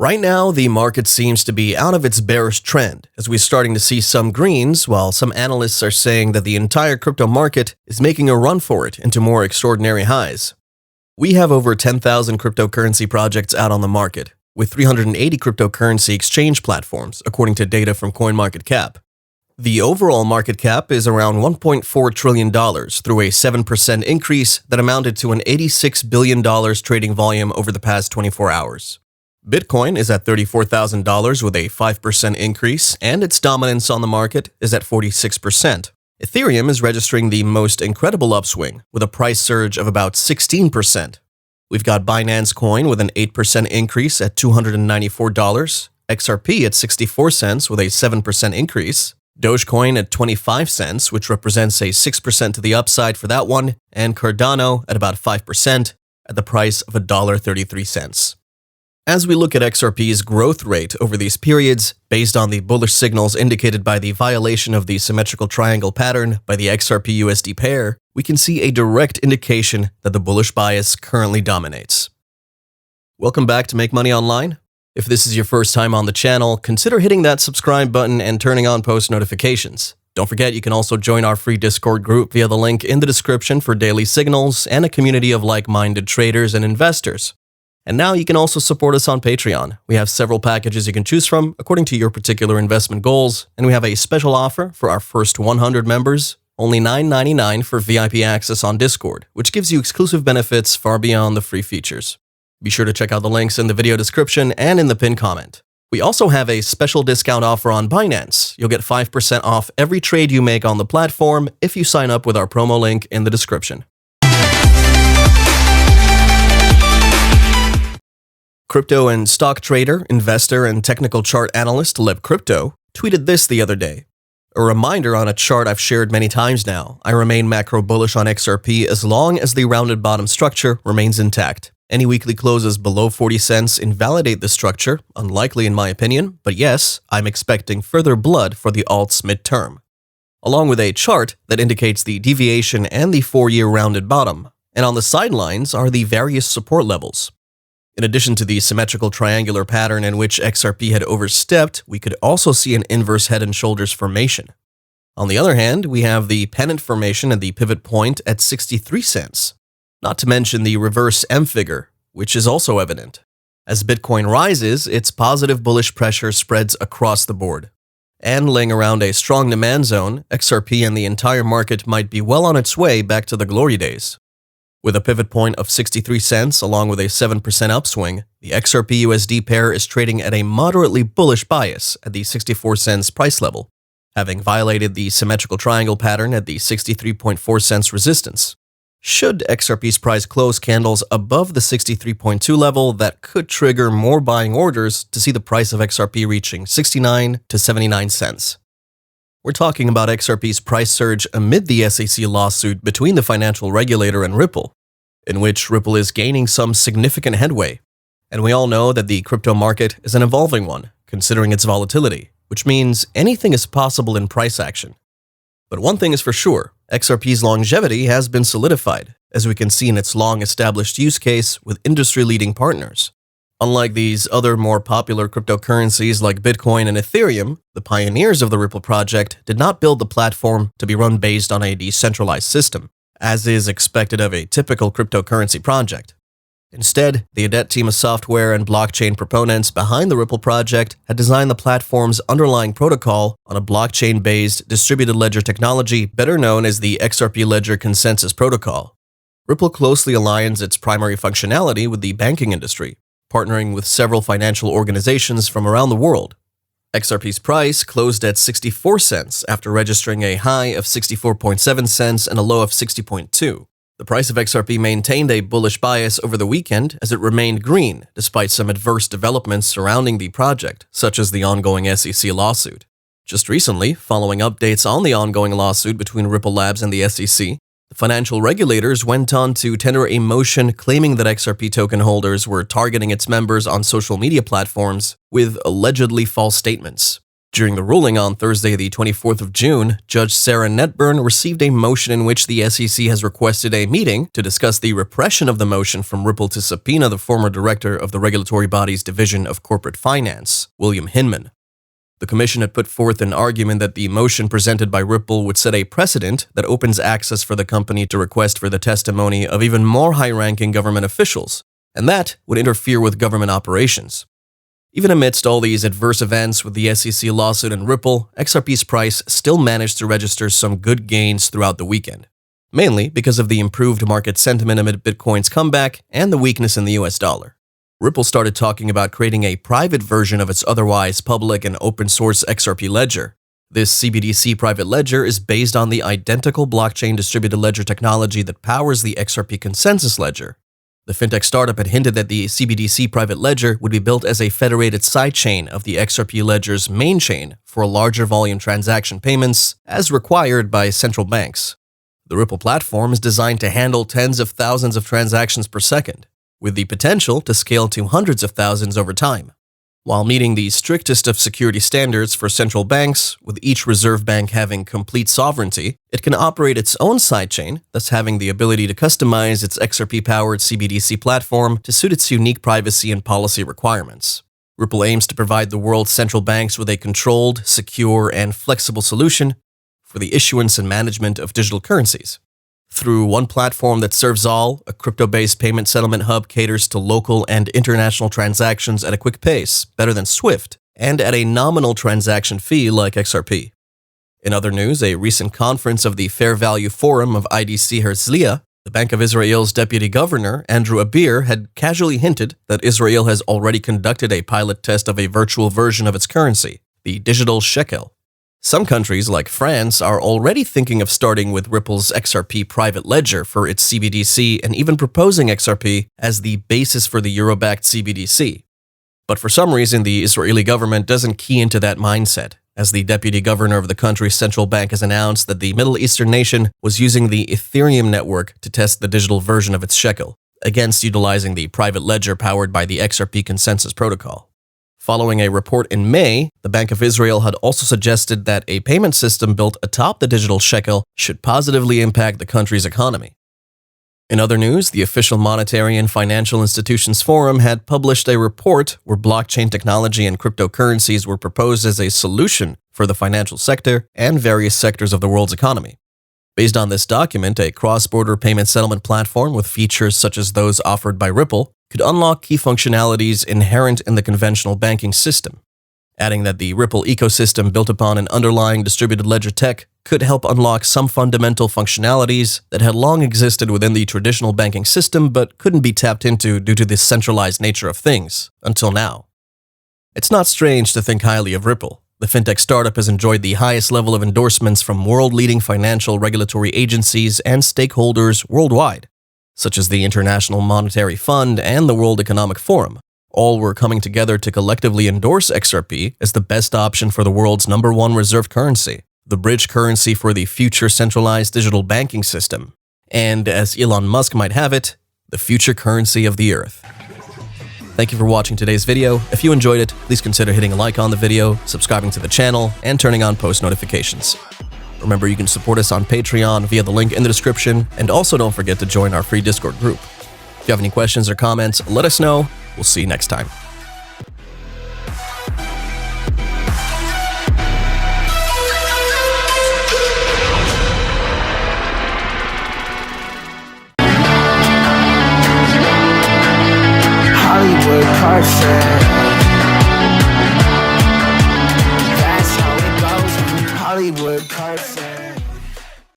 Right now, the market seems to be out of its bearish trend, as we're starting to see some greens, while some analysts are saying that the entire crypto market is making a run for it into more extraordinary highs. We have over 10,000 cryptocurrency projects out on the market, with 380 cryptocurrency exchange platforms, according to data from CoinMarketCap. The overall market cap is around $1.4 trillion through a 7% increase that amounted to an $86 billion trading volume over the past 24 hours. Bitcoin is at $34,000 with a 5% increase, and its dominance on the market is at 46%. Ethereum is registering the most incredible upswing, with a price surge of about 16%. We've got Binance Coin with an 8% increase at $294, XRP at 64 cents with a 7% increase, Dogecoin at 25 cents, which represents a 6% to the upside for that one, and Cardano at about 5% at the price of $1.33. As we look at XRP's growth rate over these periods, based on the bullish signals indicated by the violation of the symmetrical triangle pattern by the XRP-USD pair, we can see a direct indication that the bullish bias currently dominates. Welcome back to Make Money Online. If this is your first time on the channel, consider hitting that subscribe button and turning on post notifications. Don't forget you can also join our free Discord group via the link in the description for daily signals and a community of like-minded traders and investors. And now you can also support us on Patreon. We have several packages you can choose from according to your particular investment goals, and we have a special offer for our first 100 members, only $9.99 for VIP access on Discord, which gives you exclusive benefits far beyond the free features. Be sure to check out the links in the video description and in the pinned comment. We also have a special discount offer on Binance. You'll get 5% off every trade you make on the platform if you sign up with our promo link in the description. Crypto and stock trader, investor, and technical chart analyst Leb Crypto tweeted this the other day. A reminder on a chart I've shared many times now. I remain macro bullish on XRP as long as the rounded bottom structure remains intact. Any weekly closes below 40 cents invalidate the structure, unlikely in my opinion, but yes, I'm expecting further blood for the alts midterm. Along with a chart that indicates the deviation and the 4-year rounded bottom, and on the sidelines are the various support levels. In addition to the symmetrical triangular pattern in which XRP had overstepped, we could also see an inverse head and shoulders formation. On the other hand, we have the pennant formation at the pivot point at 63 cents. Not to mention the reverse M figure, which is also evident. As Bitcoin rises, its positive bullish pressure spreads across the board. And laying around a strong demand zone, XRP and the entire market might be well on its way back to the glory days. With a pivot point of 63 cents along with a 7% upswing, the XRP-USD pair is trading at a moderately bullish bias at the 64 cents price level, having violated the symmetrical triangle pattern at the 63.4 cents resistance. Should XRP's price close candles above the 63.2 level, that could trigger more buying orders to see the price of XRP reaching 69 to 79 cents. We're talking about XRP's price surge amid the SEC lawsuit between the financial regulator and Ripple, in which Ripple is gaining some significant headway. And we all know that the crypto market is an evolving one, considering its volatility, which means anything is possible in price action. But one thing is for sure, XRP's longevity has been solidified, as we can see in its long-established use case with industry-leading partners. Unlike these other more popular cryptocurrencies like Bitcoin and Ethereum, the pioneers of the Ripple project did not build the platform to be run based on a decentralized system, as is expected of a typical cryptocurrency project. Instead, the adept team of software and blockchain proponents behind the Ripple project had designed the platform's underlying protocol on a blockchain-based distributed ledger technology better known as the XRP Ledger Consensus Protocol. Ripple closely aligns its primary functionality with the banking industry, partnering with several financial organizations from around the world. XRP's price closed at 64 cents after registering a high of 64.7 cents and a low of 60.2. The price of XRP maintained a bullish bias over the weekend as it remained green despite some adverse developments surrounding the project, such as the ongoing SEC lawsuit. Just recently, following updates on the ongoing lawsuit between Ripple Labs and the SEC, the financial regulators went on to tender a motion claiming that XRP token holders were targeting its members on social media platforms with allegedly false statements. During the ruling on Thursday, the 24th of June, Judge Sarah Netburn received a motion in which the SEC has requested a meeting to discuss the repression of the motion from Ripple to subpoena the former director of the regulatory body's Division of Corporate Finance, William Hinman. The commission had put forth an argument that the motion presented by Ripple would set a precedent that opens access for the company to request for the testimony of even more high-ranking government officials, and that would interfere with government operations. Even amidst all these adverse events with the SEC lawsuit and Ripple, XRP's price still managed to register some good gains throughout the weekend, mainly because of the improved market sentiment amid Bitcoin's comeback and the weakness in the US dollar. Ripple started talking about creating a private version of its otherwise public and open-source XRP ledger. This CBDC private ledger is based on the identical blockchain distributed ledger technology that powers the XRP consensus ledger. The fintech startup had hinted that the CBDC private ledger would be built as a federated sidechain of the XRP ledger's main chain for larger volume transaction payments, as required by central banks. The Ripple platform is designed to handle tens of thousands of transactions per second, with the potential to scale to hundreds of thousands over time. While meeting the strictest of security standards for central banks, with each reserve bank having complete sovereignty, it can operate its own sidechain, thus having the ability to customize its XRP-powered CBDC platform to suit its unique privacy and policy requirements. Ripple aims to provide the world's central banks with a controlled, secure, and flexible solution for the issuance and management of digital currencies. Through one platform that serves all, a crypto-based payment settlement hub caters to local and international transactions at a quick pace, better than SWIFT, and at a nominal transaction fee like XRP. In other news, a recent conference of the Fair Value Forum of IDC Herzliya, the Bank of Israel's deputy governor, Andrew Abir, had casually hinted that Israel has already conducted a pilot test of a virtual version of its currency, the digital shekel. Some countries, like France, are already thinking of starting with Ripple's XRP private ledger for its CBDC and even proposing XRP as the basis for the euro-backed CBDC. But for some reason, the Israeli government doesn't key into that mindset, as the deputy governor of the country's central bank has announced that the Middle Eastern nation was using the Ethereum network to test the digital version of its shekel, against utilizing the private ledger powered by the XRP consensus protocol. Following a report in May, the Bank of Israel had also suggested that a payment system built atop the digital shekel should positively impact the country's economy. In other news, the official Monetary and Financial Institutions Forum had published a report where blockchain technology and cryptocurrencies were proposed as a solution for the financial sector and various sectors of the world's economy. Based on this document, a cross-border payment settlement platform with features such as those offered by Ripple could unlock key functionalities inherent in the conventional banking system, adding that the Ripple ecosystem built upon an underlying distributed ledger tech could help unlock some fundamental functionalities that had long existed within the traditional banking system but couldn't be tapped into due to the centralized nature of things until now. It's not strange to think highly of Ripple. The fintech startup has enjoyed the highest level of endorsements from world-leading financial regulatory agencies and stakeholders worldwide, such as the International Monetary Fund and the World Economic Forum. All were coming together to collectively endorse XRP as the best option for the world's #1 reserve currency, the bridge currency for the future centralized digital banking system, and, as Elon Musk might have it, the future currency of the Earth. Thank you for watching today's video. If you enjoyed it, please consider hitting a like on the video, subscribing to the channel, and turning on post notifications. Remember, you can support us on Patreon via the link in the description, and also don't forget to join our free Discord group. If you have any questions or comments, let us know. We'll see you next time. Hollywood Carson. That's how it goes. Hollywood Carson.